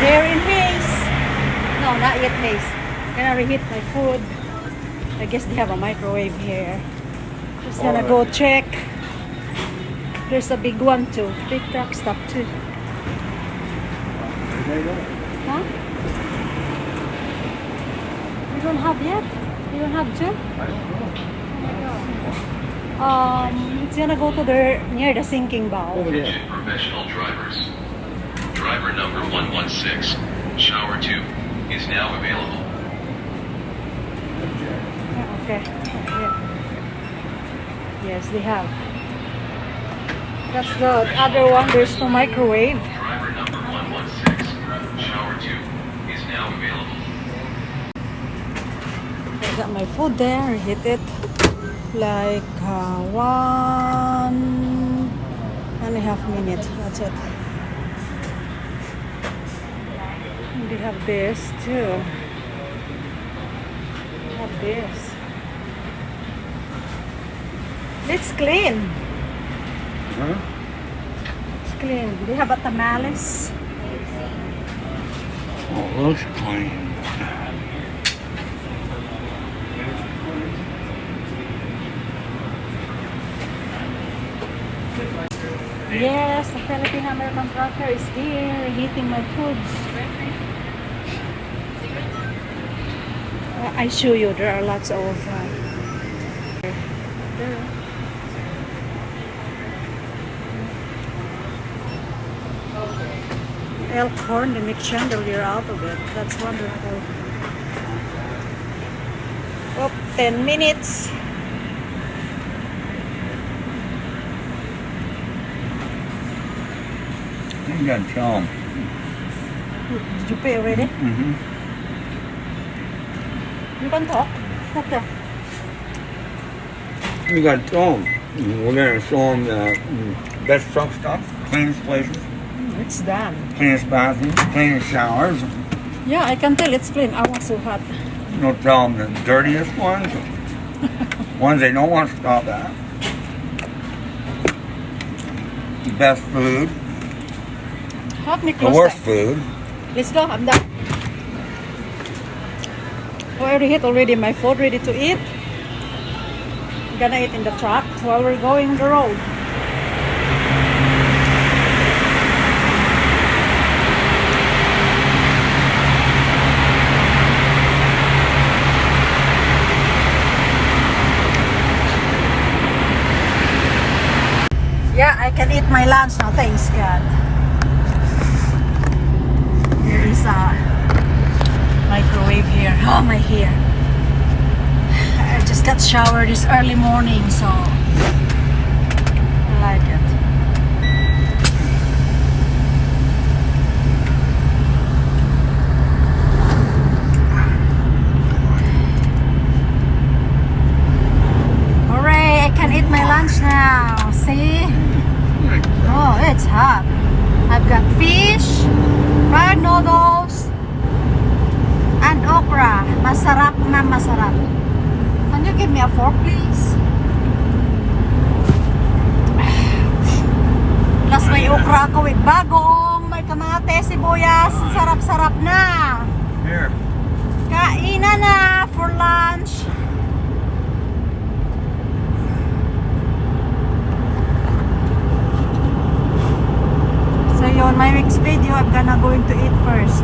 Here in Hayes. No, not yet Hayes. Gonna reheat my food. I guess they have a microwave here. Just gonna go check. There's a big one too. Big truck stop too. Huh? You don't have yet? You don't have two? I don't know. It's gonna go to near the sinking bowl. Oh, yeah. Professional drivers. Driver number 116, shower 2, is now available. Okay. Yes, they have. That's the other one. There's no microwave. Driver number 116, shower 2, is now available. I got my food there. I hit it like 1.5 minutes. That's it. And they have this too. They have this. It's clean. Huh? It's clean. They have a tamales. Oh, it looks clean. Yes, the Filipina American Trucker is here eating my foods. I show you, there are lots of elk horn. They make chandelier out of it. That's wonderful. Oh, 10 minutes. You gotta tell them. Did you pay already? Mm-hmm. You can talk. Okay. You gotta tell them. We're gonna show them the best truck stops, cleanest places, It's done. cleanest bathrooms, cleanest showers. Yeah, I can tell it's clean. I was so hot. You don't tell them the dirtiest ones, ones they don't want to stop at. The best food, Help me the close worst that. food. Let's go. I'm done. Oh, I already hit my food ready to eat. I'm gonna eat in the truck while we're going the road. Yeah, I can eat my lunch now. Thanks God. There is a microwave here. Oh, my hair. I just got showered this early morning, so I like it. Hooray! I can eat my lunch now. See? Oh, it's hot. I've got fish, fried noodles, and okra. Masarap na masarap. Can you give me a fork, please? Plus may okra ko with bagong, may kamate, sibuyas. Sarap-sarap na. Here. Kainan na for lunch. So yun, my next video, I'm going to eat first.